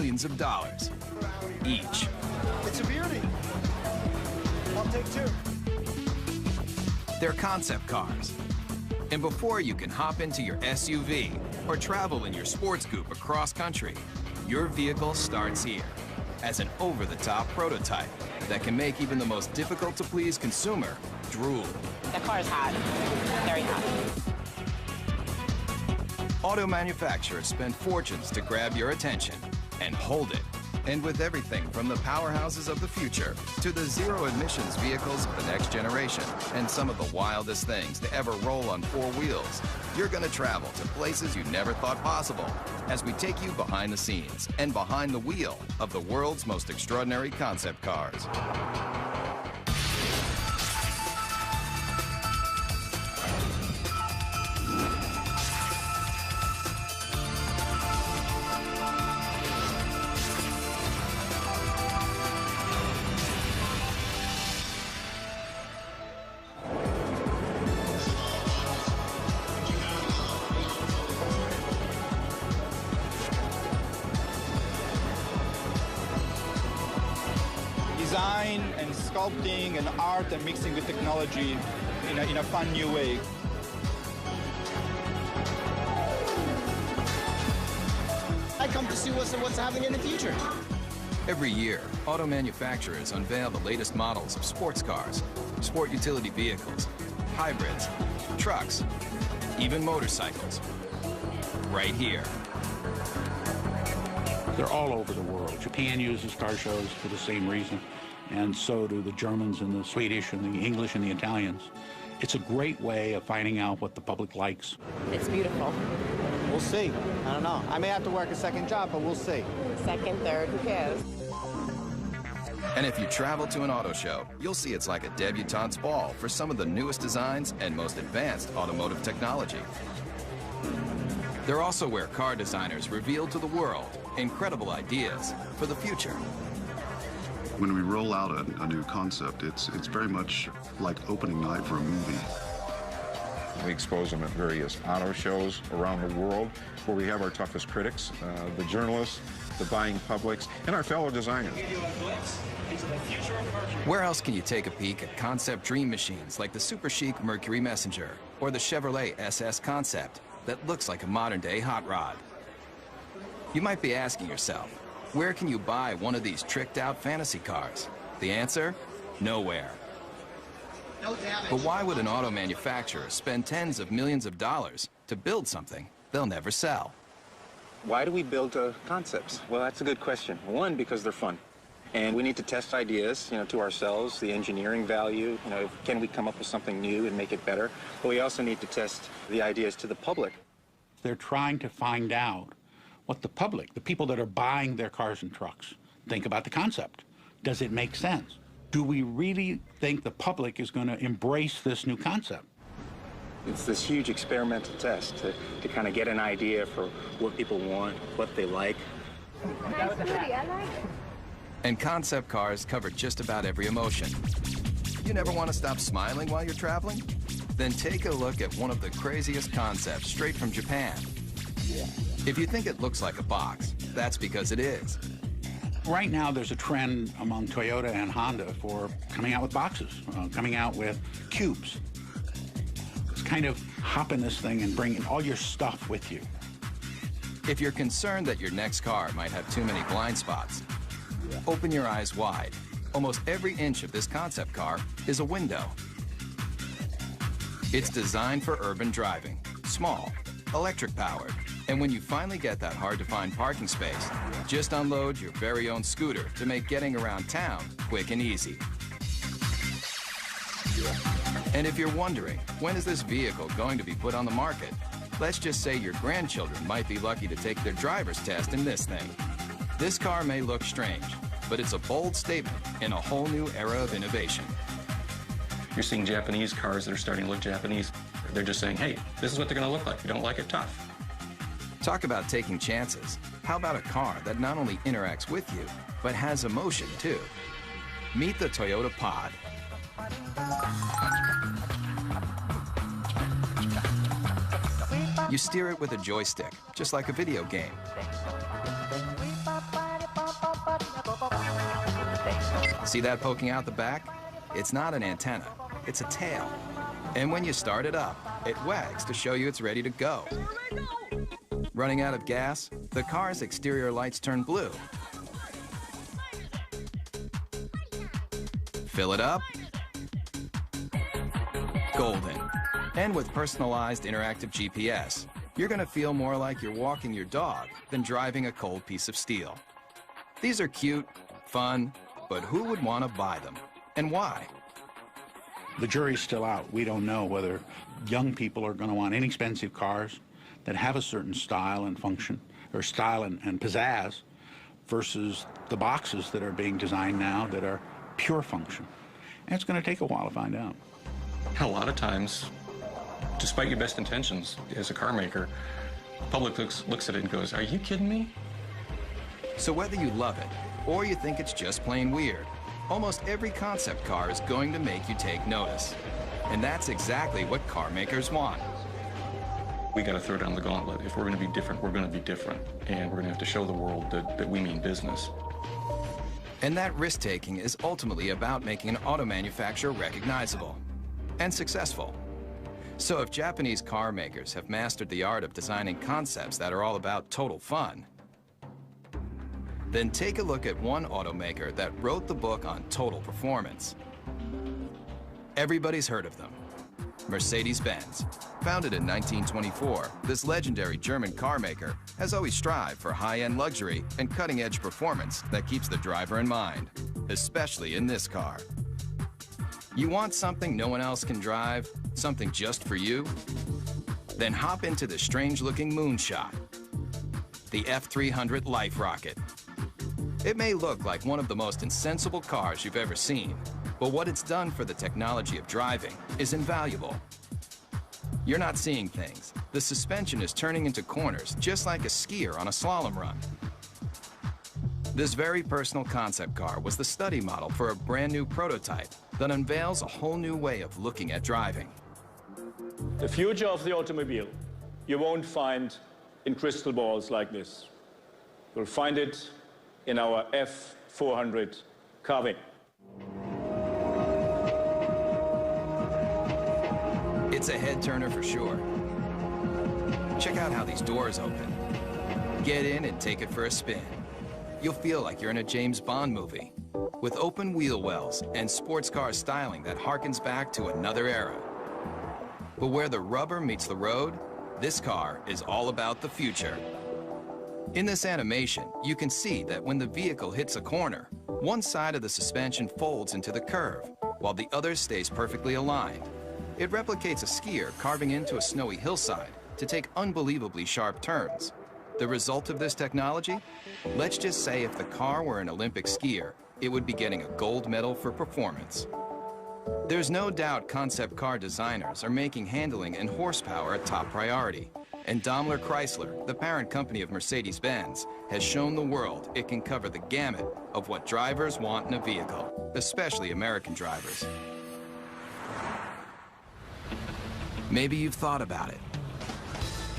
millions of dollars each. It's a beauty. I'll take two. They're concept cars. And before you can hop into your SUV or travel in your sports coupe across country, your vehicle starts here as an over-the-top prototype that can make even the most difficult-to-please consumer drool. That car is hot, very hot. Auto manufacturers spend fortunes to grab your attention and hold it. And with everything from the powerhouses of the future to the zero-emissions vehicles of the next generation and some of the wildest things to ever roll on four wheels, you're going to travel to places you never thought possible as we take you behind the scenes and behind the wheel of the world's most extraordinary concept cars. Design and sculpting and art and mixing with technology in a fun new way. I come to see what's happening in the future. Every year, auto manufacturers unveil the latest models of sports cars, sport utility vehicles, hybrids, trucks, even motorcycles. Right here. They're all over the world. Japan uses car shows for the same reason, and so do the Germans and the Swedish and the English and the Italians. It's a great way of finding out what the public likes. It's beautiful. We'll see. I don't know. I may have to work a second job, but we'll see. Second, third, who cares? And if you travel to an auto show, you'll see it's like a debutante's ball for some of the newest designs and most advanced automotive technology. They're also where car designers reveal to the world incredible ideas for the future. When we roll out a new concept, it's very much like opening night for a movie. We expose them at various auto shows around the world where we have our toughest critics, the journalists, the buying publics, and our fellow designers. Where else can you take a peek at concept dream machines like the super chic Mercury Messenger or the Chevrolet SS Concept that looks like a modern-day hot rod? You might be asking yourself, where can you buy one of these tricked-out fantasy cars? The answer? Nowhere. But why would an auto manufacturer spend tens of millions of dollars to build something they'll never sell? Why do we build concepts? Well, that's a good question. One, because they're fun. And we need to test ideas, to ourselves, the engineering value, can we come up with something new and make it better? But we also need to test the ideas to the public. They're trying to find out what the public, the people that are buying their cars and trucks, think about the concept. Does it make sense? Do we really think the public is going to embrace this new concept? It's this huge experimental test to kind of get an idea for what people want, what they like. Nice booty, I like it. And concept cars cover just about every emotion. You never want to stop smiling while you're traveling? Then take a look at one of the craziest concepts straight from Japan. If you think it looks like a box, that's because it is. Right now, there's a trend among Toyota and Honda for coming out with boxes, coming out with cubes. It's kind of hop in this thing and bring all your stuff with you. If you're concerned that your next car might have too many blind spots, open your eyes wide. Almost every inch of this concept car is a window. It's designed for urban driving, small, electric-powered. And when you finally get that hard-to-find parking space, just unload your very own scooter to make getting around town quick and easy. And if you're wondering, when is this vehicle going to be put on the market? Let's just say your grandchildren might be lucky to take their driver's test in this thing. This car may look strange, but it's a bold statement in a whole new era of innovation. You're seeing Japanese cars that are starting to look Japanese. They're just saying, hey, this is what they're going to look like. If you don't like it, tough. Talk about taking chances. How about a car that not only interacts with you, but has emotion too? Meet the Toyota Pod. You steer it with a joystick, just like a video game. See that poking out the back? It's not an antenna, it's a tail. And when you start it up, it wags to show you it's ready to go. Running out of gas, the car's exterior lights turn blue. Fill it up, golden. And with personalized interactive GPS, you're gonna feel more like you're walking your dog than driving a cold piece of steel. These are cute, fun, but who would want to buy them? And why? The jury's still out. We don't know whether young people are going to want inexpensive cars that have a certain style and function, or style and pizzazz, versus the boxes that are being designed now that are pure function. And it's going to take a while to find out. A lot of times, despite your best intentions as a car maker, the public looks at it and goes, "Are you kidding me?" So whether you love it or you think it's just plain weird, almost every concept car is going to make you take notice. And that's exactly what car makers want. We got to throw down the gauntlet. If we're going to be different, we're going to be different. And we're going to have to show the world that we mean business. And that risk-taking is ultimately about making an auto manufacturer recognizable and successful. So if Japanese car makers have mastered the art of designing concepts that are all about total fun, then take a look at one automaker that wrote the book on total performance. Everybody's heard of them. Mercedes-Benz. Founded in 1924, this legendary German car maker has always strived for high-end luxury and cutting-edge performance that keeps the driver in mind, especially in this car. You want something no one else can drive? Something just for you? Then hop into the strange-looking moonshot, the F300 Life Rocket. It may look like one of the most insensible cars you've ever seen, but what it's done for the technology of driving is invaluable. You're not seeing things. The suspension is turning into corners just like a skier on a slalom run. This very personal concept car was the study model for a brand new prototype that unveils a whole new way of looking at driving. The future of the automobile, you won't find in crystal balls like this. You'll find it in our F400 carving. It's a head-turner for sure. Check out how these doors open. Get in and take it for a spin. You'll feel like you're in a James Bond movie, with open wheel wells and sports car styling that harkens back to another era. But where the rubber meets the road, this car is all about the future. In this animation, you can see that when the vehicle hits a corner, one side of the suspension folds into the curve, while the other stays perfectly aligned. It replicates a skier carving into a snowy hillside to take unbelievably sharp turns. The result of this technology? Let's just say if the car were an Olympic skier, it would be getting a gold medal for performance. There's no doubt concept car designers are making handling and horsepower a top priority. And Daimler Chrysler, the parent company of Mercedes-Benz, has shown the world it can cover the gamut of what drivers want in a vehicle, especially American drivers. Maybe you've thought about it.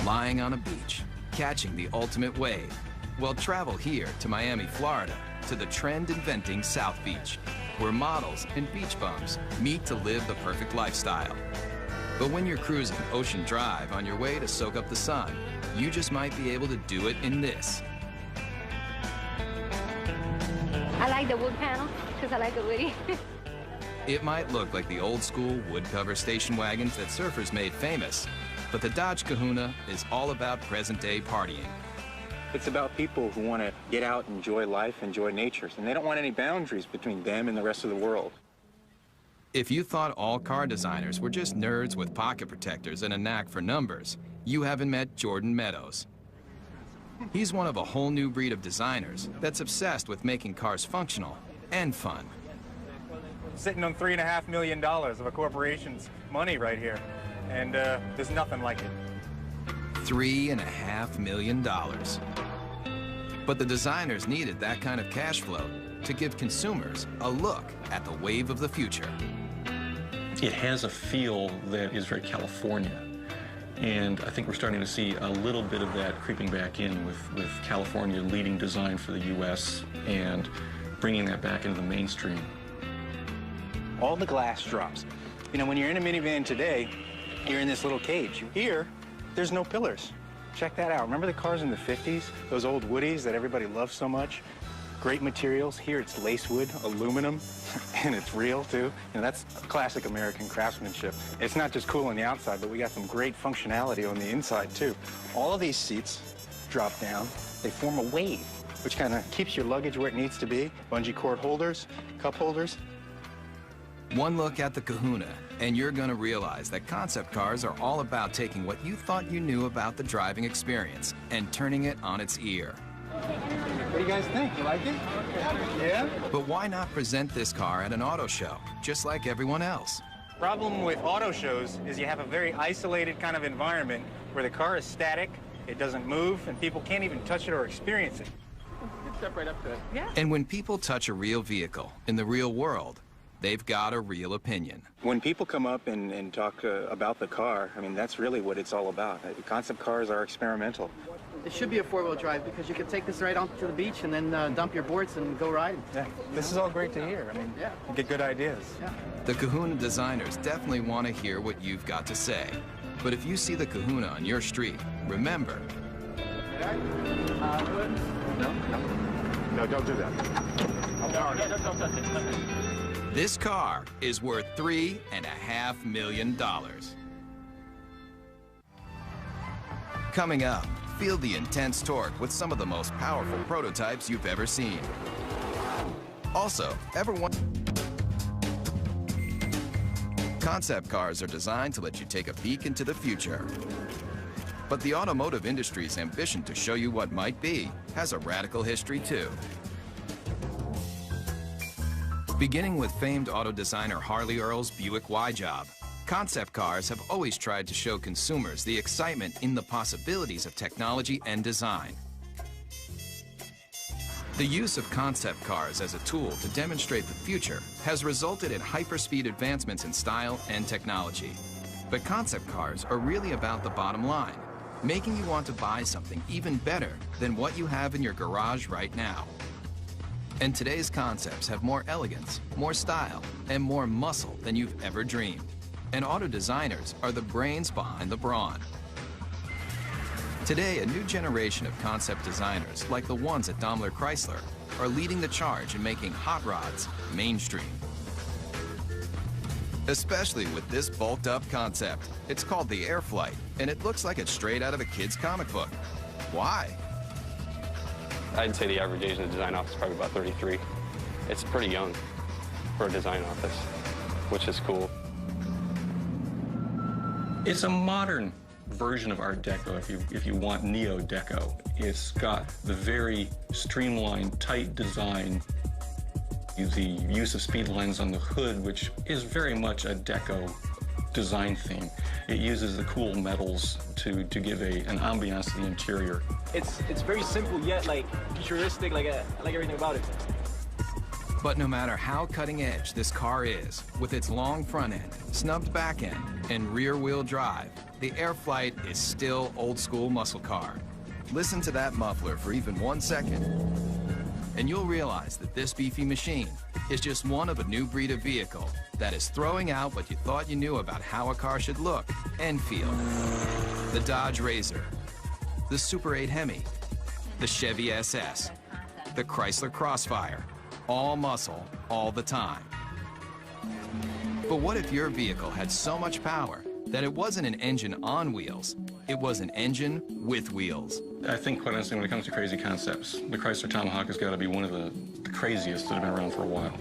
Lying on a beach, catching the ultimate wave. Well, travel here to Miami, Florida, to the trend-inventing South Beach, where models and beach bums meet to live the perfect lifestyle. But when you're cruising Ocean Drive on your way to soak up the sun, you just might be able to do it in this. I like the wood panel because I like the woody. It might look like the old-school wood-cover station wagons that surfers made famous, but the Dodge Kahuna is all about present-day partying. It's about people who want to get out, enjoy life, enjoy nature, and they don't want any boundaries between them and the rest of the world. If you thought all car designers were just nerds with pocket protectors and a knack for numbers, you haven't met Jordan Meadows. He's one of a whole new breed of designers that's obsessed with making cars functional and fun. Sitting on $3.5 million of a corporation's money right here, and there's nothing like it. $3.5 million. But the designers needed that kind of cash flow to give consumers a look at the wave of the future. It has a feel that is very California. And I think we're starting to see a little bit of that creeping back in with California leading design for the U.S. and bringing that back into the mainstream. all the glass drops. You know, when you're in a minivan today, you're in this little cage. Here, there's no pillars. Check that out. Remember the cars in the 50s? Those old Woodies that everybody loved so much? Great materials. Here it's lacewood, aluminum, and it's real too. And that's classic American craftsmanship. It's not just cool on the outside, but we got some great functionality on the inside too. All of these seats drop down. They form a wave, which kind of keeps your luggage where it needs to be. Bungee cord holders, cup holders. One look at the Kahuna, and you're going to realize that concept cars are all about taking what you thought you knew about the driving experience and turning it on its ear. What do you guys think? You like it? Yeah? But why not present this car at an auto show, just like everyone else? Problem with auto shows is you have a very isolated kind of environment where the car is static, it doesn't move, and people can't even touch it or experience it. Step right up to it. Yeah. And when people touch a real vehicle in the real world, they've got a real opinion. When people come up and talk about the car, I mean, that's really what it's all about. Concept cars are experimental. It should be a four-wheel drive because you can take this right onto the beach and then dump your boards and go riding. Yeah, this is all great to hear. I mean, yeah, you get good ideas. Yeah. The Kahuna designers definitely want to hear what you've got to say. But if you see the Kahuna on your street, remember. No, don't do that. This car is worth $3.5 million. Coming up, feel the intense torque with some of the most powerful prototypes you've ever seen. Also, concept cars are designed to let you take a peek into the future. But the automotive industry's ambition to show you what might be has a radical history too. Beginning with famed auto designer Harley Earl's Buick Y-Job, concept cars have always tried to show consumers the excitement in the possibilities of technology and design. The use of concept cars as a tool to demonstrate the future has resulted in hyperspeed advancements in style and technology. But concept cars are really about the bottom line, making you want to buy something even better than what you have in your garage right now. And today's concepts have more elegance, more style, and more muscle than you've ever dreamed. And auto designers are the brains behind the brawn. Today, a new generation of concept designers, like the ones at Daimler Chrysler, are leading the charge in making hot rods mainstream. Especially with this bulked-up concept. It's called the Airflight, and it looks like it's straight out of a kid's comic book. Why? I'd say the average age in the design office is probably about 33. It's pretty young for a design office, which is cool. It's a modern version of Art Deco, if you want Neo-Deco. It's got the very streamlined, tight design, the use of speed lines on the hood, which is very much a Deco design theme. It uses the cool metals to give an ambiance to the interior. It's very simple yet like futuristic. I like everything about it. But no matter how cutting edge this car is, with its long front end, snubbed back end, and rear wheel drive, the Airflight is still old school muscle car. Listen to that muffler for even 1 second, and you'll realize that this beefy machine is just one of a new breed of vehicle that is throwing out what you thought you knew about how a car should look and feel. The Dodge Razor, the Super 8 Hemi, the Chevy SS, the Chrysler Crossfire, all muscle, all the time. But what if your vehicle had so much power that it wasn't an engine on wheels, it was an engine with wheels? I think, quite honestly, when it comes to crazy concepts, the Chrysler Tomahawk has got to be one of the craziest that have been around for a while.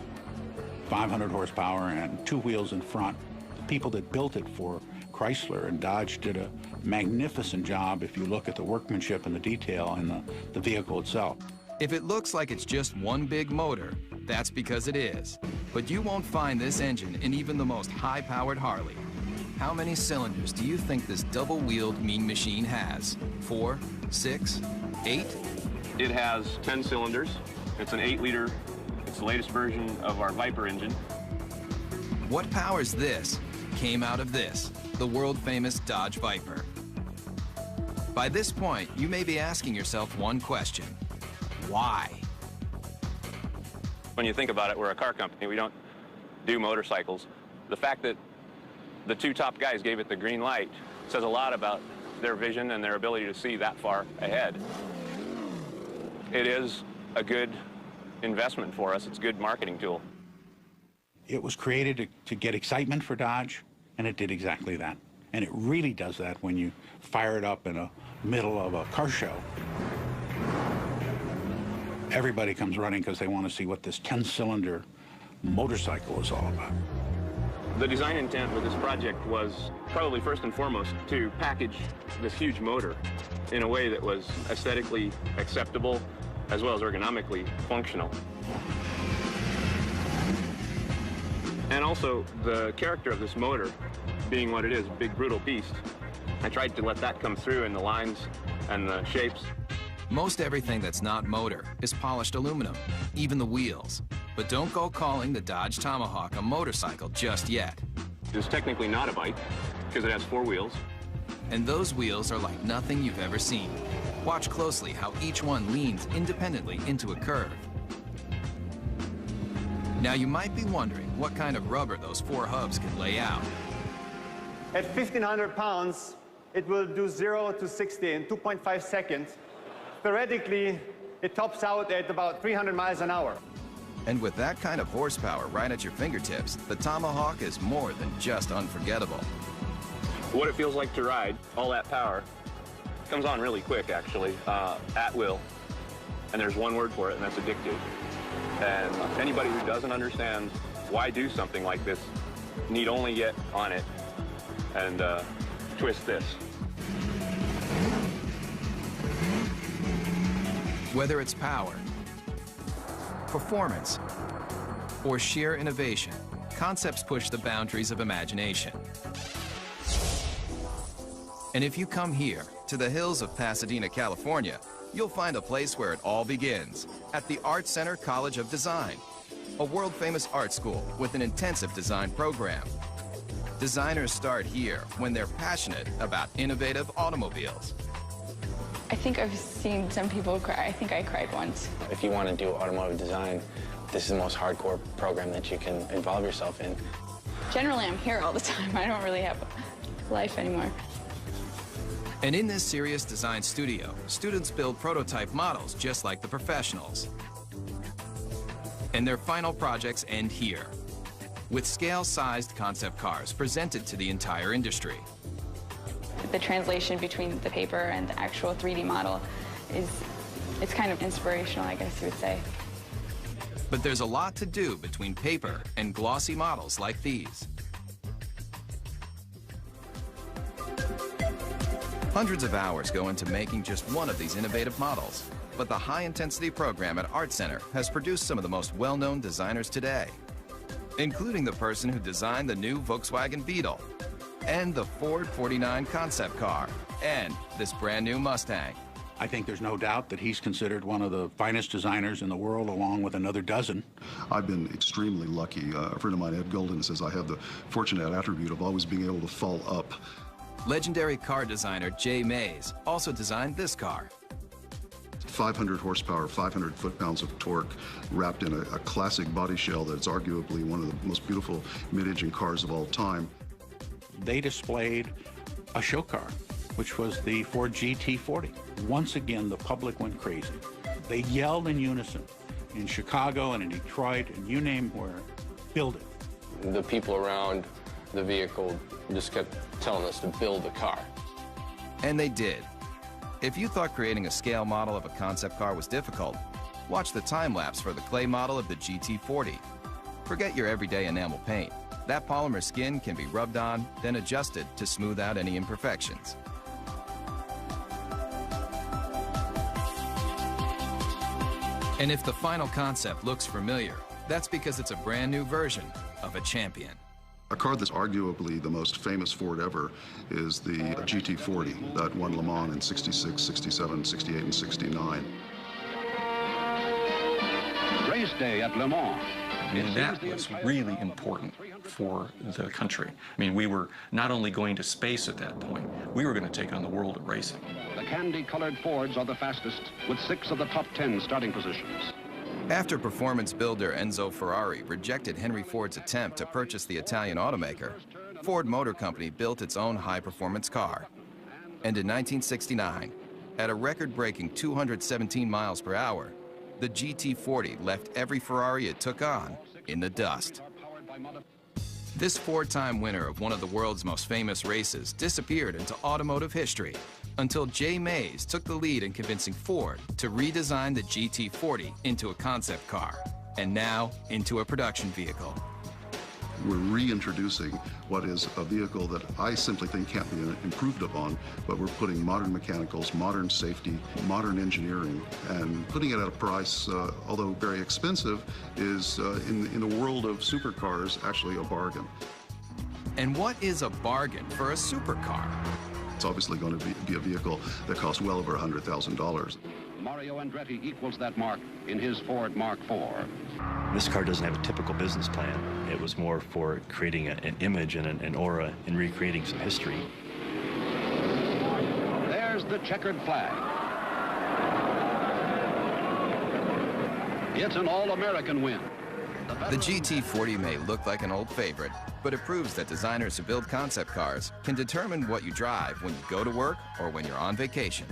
500 horsepower and 2 wheels in front. The people that built it for Chrysler and Dodge did a magnificent job if you look at the workmanship and the detail in the vehicle itself. If it looks like it's just one big motor, that's because it is. But you won't find this engine in even the most high-powered Harley. How many cylinders do you think this double-wheeled mean machine has? 4, 6, 8? It has 10 cylinders. It's an 8-liter. It's the latest version of our Viper engine. What powers this came out of this, the world-famous Dodge Viper. By this point, you may be asking yourself one question. Why? When you think about it, we're a car company. We don't do motorcycles. The fact that the two top guys gave it the green light says a lot about their vision and their ability to see that far ahead. It is a good investment for us. It's a good marketing tool. It was created to get excitement for Dodge, and it did exactly that. And it really does that when you fire it up in the middle of a car show. Everybody comes running because they want to see what this 10-cylinder motorcycle is all about. The design intent with this project was probably first and foremost to package this huge motor in a way that was aesthetically acceptable as well as ergonomically functional. And also the character of this motor being what it is, a big brutal beast. I tried to let that come through in the lines and the shapes. Most everything that's not motor is polished aluminum, even the wheels. But don't go calling the Dodge Tomahawk a motorcycle just yet. It's technically not a bike because it has 4 wheels. And those wheels are like nothing you've ever seen. Watch closely how each one leans independently into a curve. Now you might be wondering what kind of rubber those 4 hubs can lay out. At 1,500 pounds, it will do 0 to 60 in 2.5 seconds. Theoretically, it tops out at about 300 miles an hour. And with that kind of horsepower right at your fingertips, the Tomahawk is more than just unforgettable. What it feels like to ride, all that power, comes on really quick, actually, at will. And there's one word for it, and that's addictive. And anybody who doesn't understand why do something like this need only get on it and twist this. Whether it's power, performance, or sheer innovation, concepts push the boundaries of imagination. And if you come here, to the hills of Pasadena, California, you'll find a place where it all begins, at the Art Center College of Design, a world-famous art school with an intensive design program. Designers start here when they're passionate about innovative automobiles. I think I've seen some people cry. I think I cried once. If you want to do automotive design, this is the most hardcore program that you can involve yourself in. Generally, I'm here all the time. I don't really have a life anymore. And in this serious design studio, students build prototype models just like the professionals. And their final projects end here, with scale-sized concept cars presented to the entire industry. The translation between the paper and the actual 3D model it's kind of inspirational, I guess you would say. But there's a lot to do between paper and glossy models like these. Hundreds of hours go into making just one of these innovative models, but the high-intensity program at Art Center has produced some of the most well-known designers today, including the person who designed the new Volkswagen Beetle, and the Ford 49 concept car, and this brand new Mustang. I think there's no doubt that he's considered one of the finest designers in the world, along with another dozen. I've been extremely lucky. A friend of mine, Ed Golden, says I have the fortunate attribute of always being able to fall up. Legendary car designer Jay Mays also designed this car. 500 horsepower, 500 foot-pounds of torque, wrapped in a classic body shell that's arguably one of the most beautiful mid-engine cars of all time. They displayed a show car, which was the Ford GT40. Once again, the public went crazy. They yelled in unison in Chicago and in Detroit, and you name where, build it. The people around the vehicle just kept telling us to build the car. And they did. If you thought creating a scale model of a concept car was difficult, watch the time-lapse for the clay model of the GT40. Forget your everyday enamel paint. That polymer skin can be rubbed on, then adjusted to smooth out any imperfections. And if the final concept looks familiar, that's because it's a brand new version of a champion. A car that's arguably the most famous Ford ever is the GT40 that won Le Mans in 66, 67, 68, and 69. Race day at Le Mans. And that was really important for the country. I mean, we were not only going to space at that point, we were going to take on the world of racing. The candy-colored Fords are the fastest, with 6 of the top 10 starting positions. After performance builder Enzo Ferrari rejected Henry Ford's attempt to purchase the Italian automaker, Ford Motor Company built its own high-performance car. And in 1969, at a record-breaking 217 miles per hour, the GT40 left every Ferrari it took on in the dust. This four-time winner of one of the world's most famous races disappeared into automotive history until Jay Mays took the lead in convincing Ford to redesign the GT40 into a concept car, and now into a production vehicle. We're reintroducing what is a vehicle that I simply think can't be improved upon, but we're putting modern mechanicals, modern safety, modern engineering, and putting it at a price, although very expensive, is in the world of supercars actually a bargain. And what is a bargain for a supercar? It's obviously going to be a vehicle that costs well over $100,000. Mario Andretti equals that mark in his Ford Mark IV. This car doesn't have a typical business plan. It was more for creating an image and an aura and recreating some history. There's the checkered flag. It's an all-American win. The GT40 may look like an old favorite, but it proves that designers who build concept cars can determine what you drive when you go to work or when you're on vacation.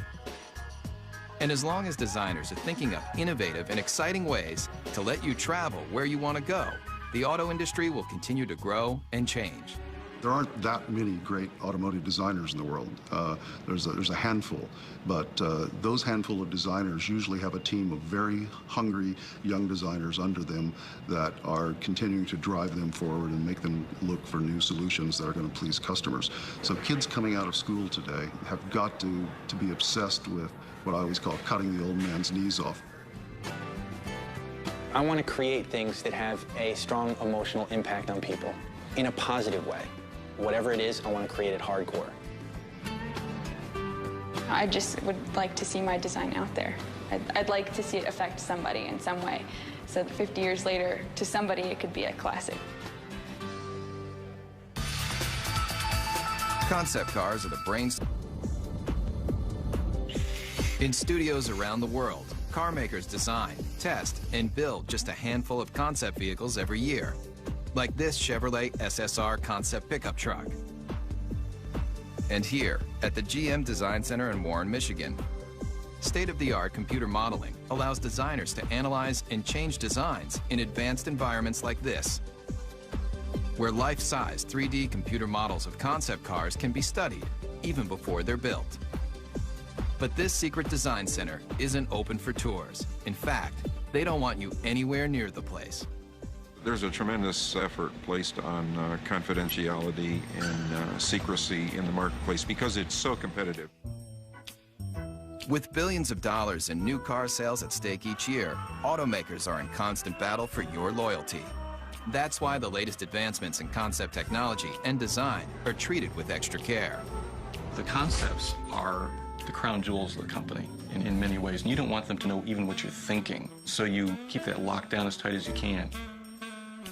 And as long as designers are thinking up innovative and exciting ways to let you travel where you want to go, the auto industry will continue to grow and change. There aren't that many great automotive designers in the world. There's a handful, but those handful of designers usually have a team of very hungry young designers under them that are continuing to drive them forward and make them look for new solutions that are going to please customers. So kids coming out of school today have got to be obsessed with what I always call cutting the old man's knees off. I want to create things that have a strong emotional impact on people in a positive way. Whatever it is, I want to create it hardcore. I just would like to see my design out there. I'd like to see it affect somebody in some way, so that 50 years later, to somebody, it could be a classic. Concept cars are the brains. In studios around the world, car makers design, test, and build just a handful of concept vehicles every year, like this Chevrolet SSR concept pickup truck. And here, at the GM Design Center in Warren, Michigan, state-of-the-art computer modeling allows designers to analyze and change designs in advanced environments like this, where life-size 3D computer models of concept cars can be studied even before they're built. But this secret design center isn't open for tours. In fact, they don't want you anywhere near the place. There's a tremendous effort placed on confidentiality and secrecy in the marketplace because it's so competitive. With billions of dollars in new car sales at stake each year, automakers are in constant battle for your loyalty. That's why the latest advancements in concept technology and design are treated with extra care. The concepts are the crown jewels of the company in many ways, and you don't want them to know even what you're thinking, so you keep that locked down as tight as you can.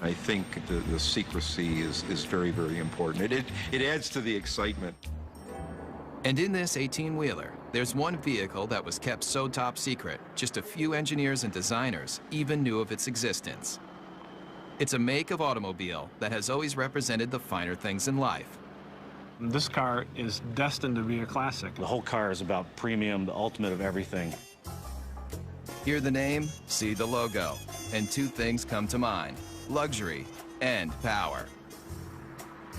I think the secrecy is very, very important. It adds to the excitement. And in this 18-wheeler, there's one vehicle that was kept so top secret, just a few engineers and designers even knew of its existence. It's a make of automobile that has always represented the finer things in life. This car is destined to be a classic. The whole car is about premium, the ultimate of everything. Hear the name, see the logo, and two things come to mind: luxury and power.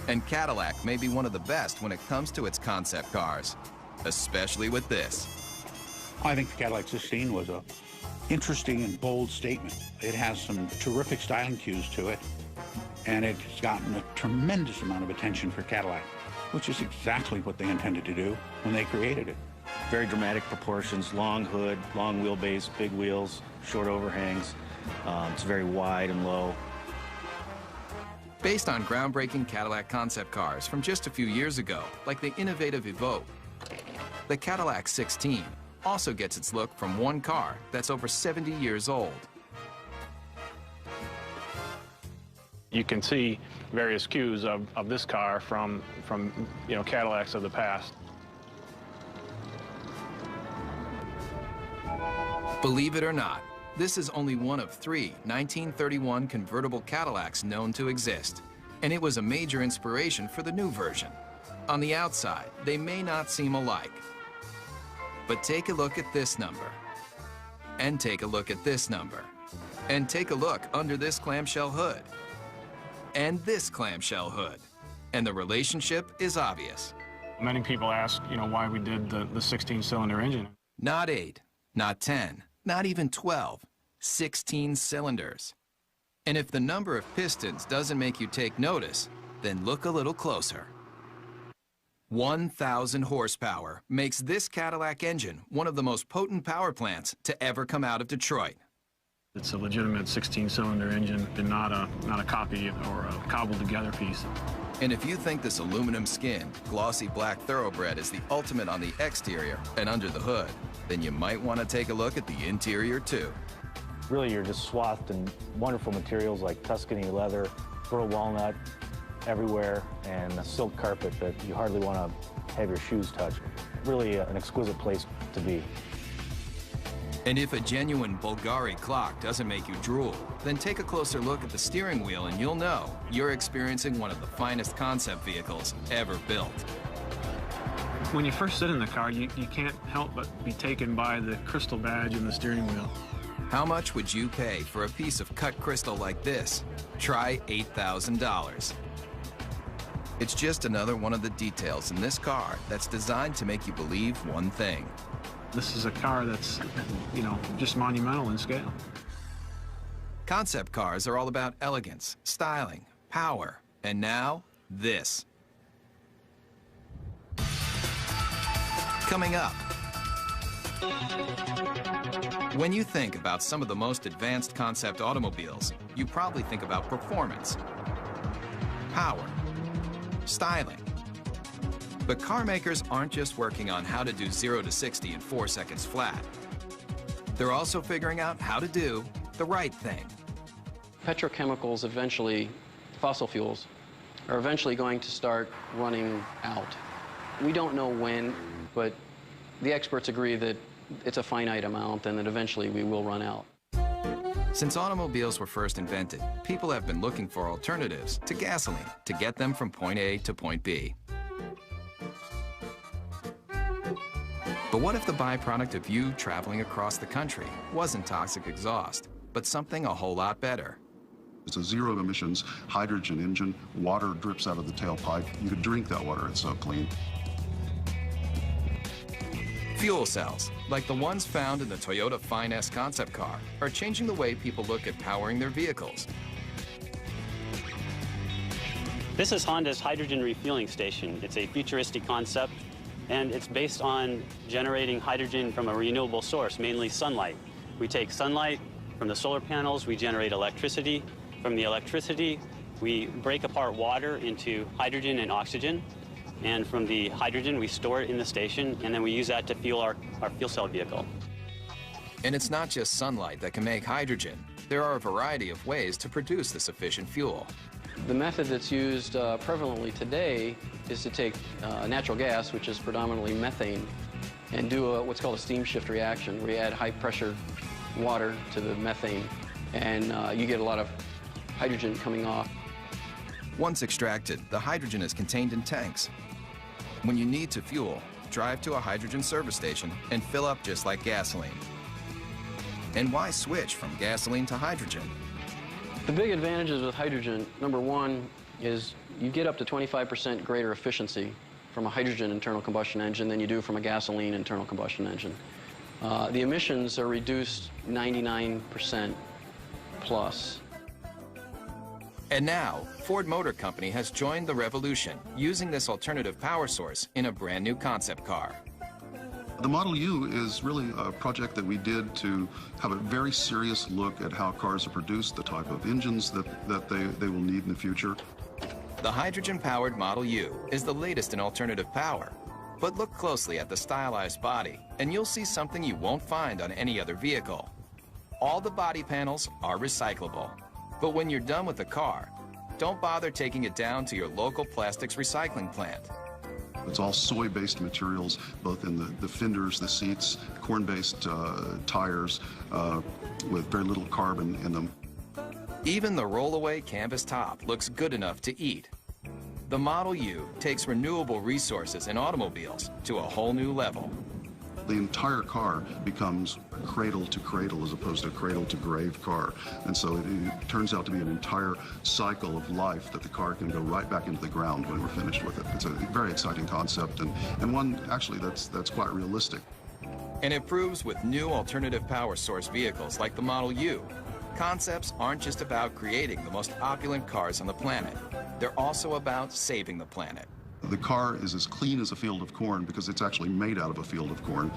And Cadillac may be one of the best when it comes to its concept cars, especially with this. I think the Cadillac 16 was a interesting and bold statement. It has some terrific styling cues to it, and it's gotten a tremendous amount of attention for Cadillac, which is exactly what they intended to do when they created it. Very dramatic proportions, long hood, long wheelbase, big wheels, short overhangs. It's very wide and low. Based on groundbreaking Cadillac concept cars from just a few years ago, like the innovative Evoque, the Cadillac 16 also gets its look from one car that's over 70 years old. You can see various cues of this car from Cadillacs of the past. Believe it or not, This is only one of 3 1931 convertible Cadillacs known to exist, and it was a major inspiration for the new version. On the outside, they may not seem alike, but take a look at this number, and take a look at this number, and take a look under this clamshell hood, and this clamshell hood, and the relationship is obvious. Many people ask, why we did the 16-cylinder engine. Not 8, not 10, not even 12, 16 cylinders. And if the number of pistons doesn't make you take notice, then look a little closer. 1,000 horsepower makes this Cadillac engine one of the most potent power plants to ever come out of Detroit. It's a legitimate 16-cylinder engine and not a copy or a cobbled-together piece. And if you think this aluminum-skinned, glossy black thoroughbred is the ultimate on the exterior and under the hood, then you might want to take a look at the interior, too. Really, you're just swathed in wonderful materials like Tuscany leather, burl walnut everywhere, and a silk carpet that you hardly want to have your shoes touch. Really an exquisite place to be. And if a genuine Bulgari clock doesn't make you drool, then take a closer look at the steering wheel and you'll know you're experiencing one of the finest concept vehicles ever built. When you first sit in the car, you can't help but be taken by the crystal badge in the steering wheel. How much would you pay for a piece of cut crystal like this? Try $8,000. It's just another one of the details in this car that's designed to make you believe one thing. This is a car that's, just monumental in scale. Concept cars are all about elegance, styling, power, and now, this. Coming up. When you think about some of the most advanced concept automobiles, you probably think about performance, power, styling. But car makers aren't just working on how to do 0 to 60 in 4 seconds flat. They're also figuring out how to do the right thing. Petrochemicals eventually, fossil fuels, are eventually going to start running out. We don't know when, but the experts agree that it's a finite amount and that eventually we will run out. Since automobiles were first invented, people have been looking for alternatives to gasoline to get them from point A to point B. But what if the byproduct of you traveling across the country wasn't toxic exhaust, but something a whole lot better? It's a zero emissions hydrogen engine. Water drips out of the tailpipe. You could drink that water, it's so clean. Fuel cells, like the ones found in the Toyota Finesse concept car, are changing the way people look at powering their vehicles. This is Honda's hydrogen refueling station. It's a futuristic concept, and it's based on generating hydrogen from a renewable source, mainly sunlight. We take sunlight from the solar panels, we generate electricity. From the electricity, we break apart water into hydrogen and oxygen. And from the hydrogen, we store it in the station, and then we use that to fuel our fuel cell vehicle. And it's not just sunlight that can make hydrogen. There are a variety of ways to produce this efficient fuel. The method that's used prevalently today is to take natural gas, which is predominantly methane, and do what's called a steam shift reaction, where you add high-pressure water to the methane, and you get a lot of hydrogen coming off. Once extracted, the hydrogen is contained in tanks. When you need to fuel, drive to a hydrogen service station and fill up just like gasoline. And why switch from gasoline to hydrogen? The big advantages with hydrogen, number one, is you get up to 25% greater efficiency from a hydrogen internal combustion engine than you do from a gasoline internal combustion engine. The emissions are reduced 99% plus. And now, Ford Motor Company has joined the revolution, using this alternative power source in a brand new concept car. The Model U is really a project that we did to have a very serious look at how cars are produced, the type of engines that they will need in the future. The hydrogen-powered Model U is the latest in alternative power. But look closely at the stylized body, and you'll see something you won't find on any other vehicle. All the body panels are recyclable. But when you're done with the car, don't bother taking it down to your local plastics recycling plant. It's all soy-based materials, both in the fenders, the seats, corn-based tires with very little carbon in them. Even the rollaway canvas top looks good enough to eat. The Model U takes renewable resources in automobiles to a whole new level. The entire car becomes cradle to cradle as opposed to cradle to grave car. And so it turns out to be an entire cycle of life that the car can go right back into the ground when we're finished with it. It's a very exciting concept and one actually that's quite realistic. And it proves with new alternative power source vehicles like the Model U, concepts aren't just about creating the most opulent cars on the planet. They're also about saving the planet. The car is as clean as a field of corn because it's actually made out of a field of corn.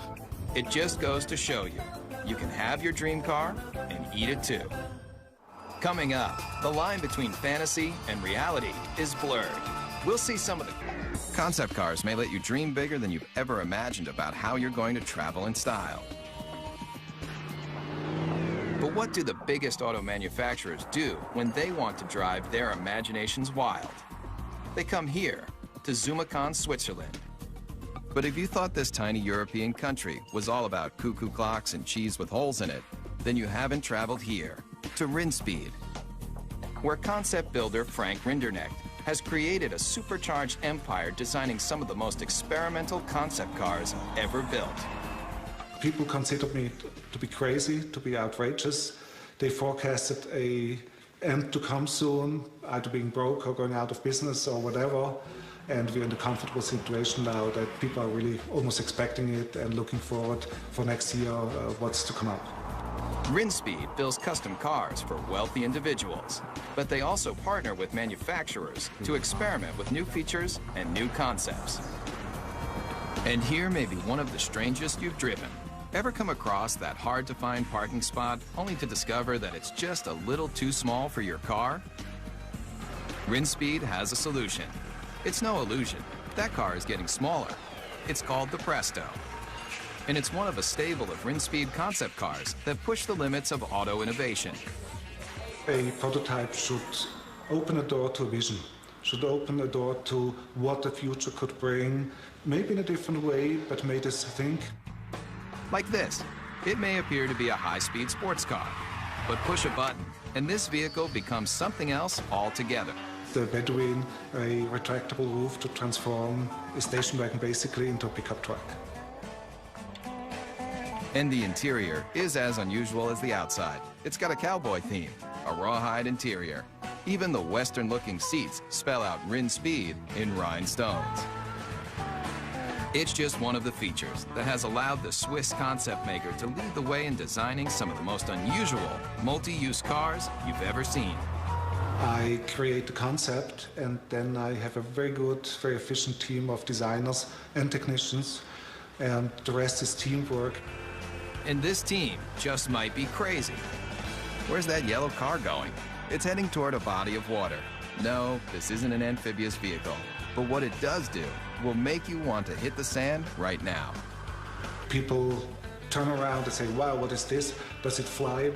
It just goes to show you, you can have your dream car and eat it too. Coming up, the line between fantasy and reality is blurred. We'll see some of the concept cars may let you dream bigger than you've ever imagined about how you're going to travel in style. But what do the biggest auto manufacturers do when they want to drive their imaginations wild? They come here to Zumikon, Switzerland. But if you thought this tiny European country was all about cuckoo clocks and cheese with holes in it, then you haven't traveled here, to Rinspeed, where concept builder Frank Rinderknecht has created a supercharged empire designing some of the most experimental concept cars ever built. People considered me to be crazy, to be outrageous. They forecasted an end to come soon, either being broke or going out of business or whatever. And we're in the comfortable situation now that people are really almost expecting it and looking forward for next year what's to come up. Rinspeed builds custom cars for wealthy individuals, but they also partner with manufacturers to experiment with new features and new concepts. And here may be one of the strangest you've driven. Ever come across that hard-to-find parking spot only to discover that it's just a little too small for your car? Rinspeed has a solution. It's no illusion. That car is getting smaller. It's called the Presto. And it's one of a stable of Rinspeed concept cars that push the limits of auto innovation. A prototype should open a door to a vision, should open a door to what the future could bring, maybe in a different way, but made us think. Like this. It may appear to be a high-speed sports car, but push a button, and this vehicle becomes something else altogether. The Bedouin, a retractable roof to transform a station wagon basically into a pickup truck. And the interior is as unusual as the outside. It's got a cowboy theme, a rawhide interior. Even the Western-looking seats spell out Rinspeed in rhinestones. It's just one of the features that has allowed the Swiss concept maker to lead the way in designing some of the most unusual multi-use cars you've ever seen. I create the concept, and then I have a very good, very efficient team of designers and technicians, and the rest is teamwork. And this team just might be crazy. Where's that yellow car going? It's heading toward a body of water. No, this isn't an amphibious vehicle, but what it does do will make you want to hit the sand right now. People turn around and say, wow, what is this? Does it fly?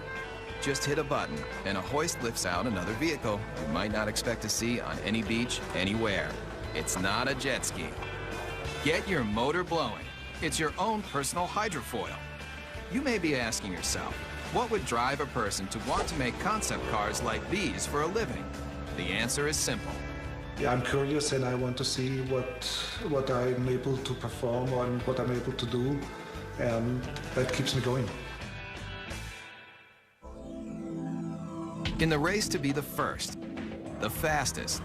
Just hit a button, and a hoist lifts out another vehicle you might not expect to see on any beach, anywhere. It's not a jet ski. Get your motor blowing. It's your own personal hydrofoil. You may be asking yourself, what would drive a person to want to make concept cars like these for a living? The answer is simple. Yeah, I'm curious and I want to see what I'm able to perform and what I'm able to do, and that keeps me going. In the race to be the first, the fastest,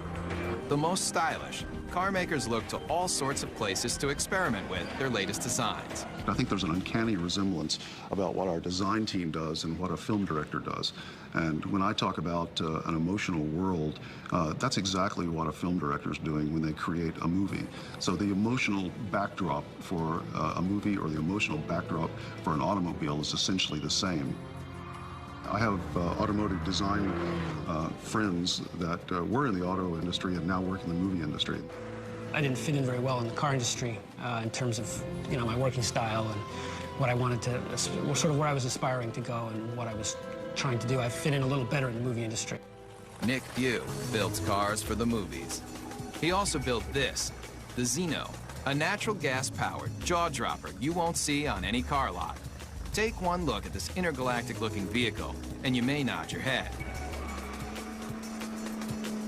the most stylish, car makers look to all sorts of places to experiment with their latest designs. I think there's an uncanny resemblance about what our design team does and what a film director does. And when I talk about an emotional world, that's exactly what a film director is doing when they create a movie. So the emotional backdrop for a movie or the emotional backdrop for an automobile is essentially the same. I have automotive design friends that were in the auto industry and now work in the movie industry. I didn't fit in very well in the car industry in terms of, my working style and what I wanted to, sort of where I was aspiring to go and what I was trying to do. I fit in a little better in the movie industry. Nick Pugh builds cars for the movies. He also built this, the Xeno, A natural gas-powered jaw-dropper you won't see on any car lot. Take one look at this intergalactic-looking vehicle, and you may nod your head.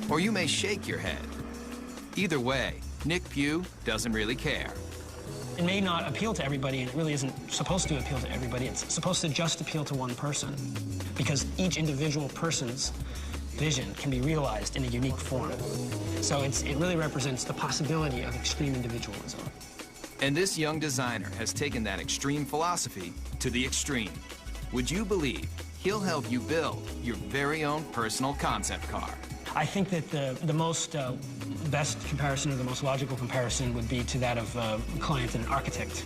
Or you may shake your head. Either way, Nick Pugh doesn't really care. It may not appeal to everybody, and it really isn't supposed to appeal to everybody. It's supposed to just appeal to one person, because each individual person's vision can be realized in a unique form. So it really represents the possibility of extreme individualism. And this young designer has taken that extreme philosophy to the extreme. Would you believe he'll help you build your very own personal concept car? I think that the most best comparison, or the most logical comparison, would be to that of a client and an architect.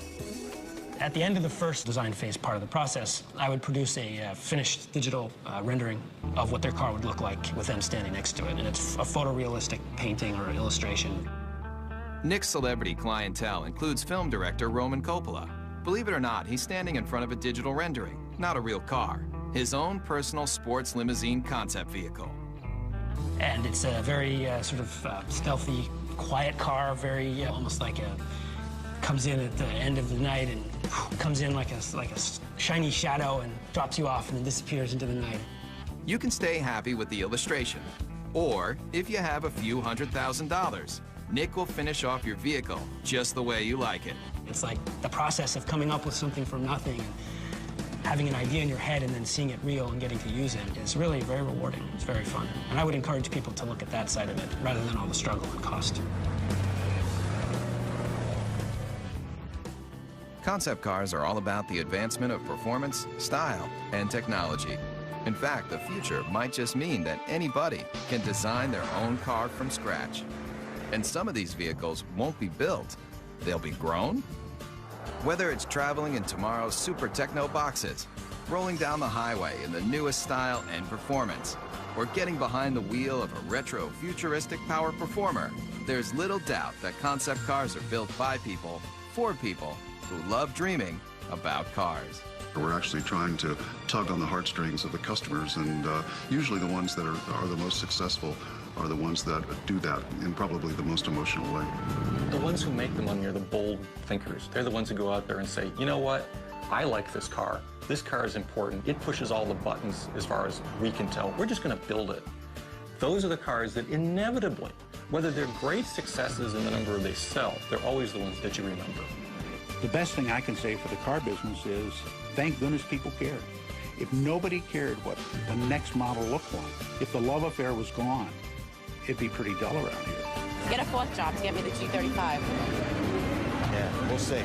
At the end of the first design phase part of the process, I would produce a finished digital rendering of what their car would look like with them standing next to it, and it's a photorealistic painting or illustration. Nick's celebrity clientele includes film director Roman Coppola. Believe it or not, he's standing in front of a digital rendering, not a real car. His own personal sports limousine concept vehicle. And it's a very sort of stealthy, quiet car, very almost like comes in at the end of the night and comes in like a shiny shadow and drops you off and then disappears into the night. You can stay happy with the illustration. Or, if you have a few $100,000, Nick will finish off your vehicle just the way you like it. It's like the process of coming up with something from nothing and having an idea in your head and then seeing it real and getting to use it is really very rewarding. It's very fun. And I would encourage people to look at that side of it rather than all the struggle and cost. Concept cars are all about the advancement of performance, style, and technology. In fact, the future might just mean that anybody can design their own car from scratch. And some of these vehicles won't be built, they'll be grown. Whether it's traveling in tomorrow's super techno boxes, rolling down the highway in the newest style and performance, or getting behind the wheel of a retro futuristic power performer, there's little doubt that concept cars are built by people, for people, who love dreaming about cars. We're actually trying to tug on the heartstrings of the customers, and usually the ones that are the most successful are the ones that do that in probably the most emotional way. The ones who make the money are the bold thinkers. They're the ones who go out there and say, you know what? I like this car. This car is important. It pushes all the buttons as far as we can tell. We're just going to build it. Those are the cars that inevitably, whether they're great successes in the number they sell, they're always the ones that you remember. The best thing I can say for the car business is, thank goodness people cared. If nobody cared what the next model looked like, if the love affair was gone, it'd be pretty dull around here. Get a fourth job to get me the 235. Yeah, we'll see.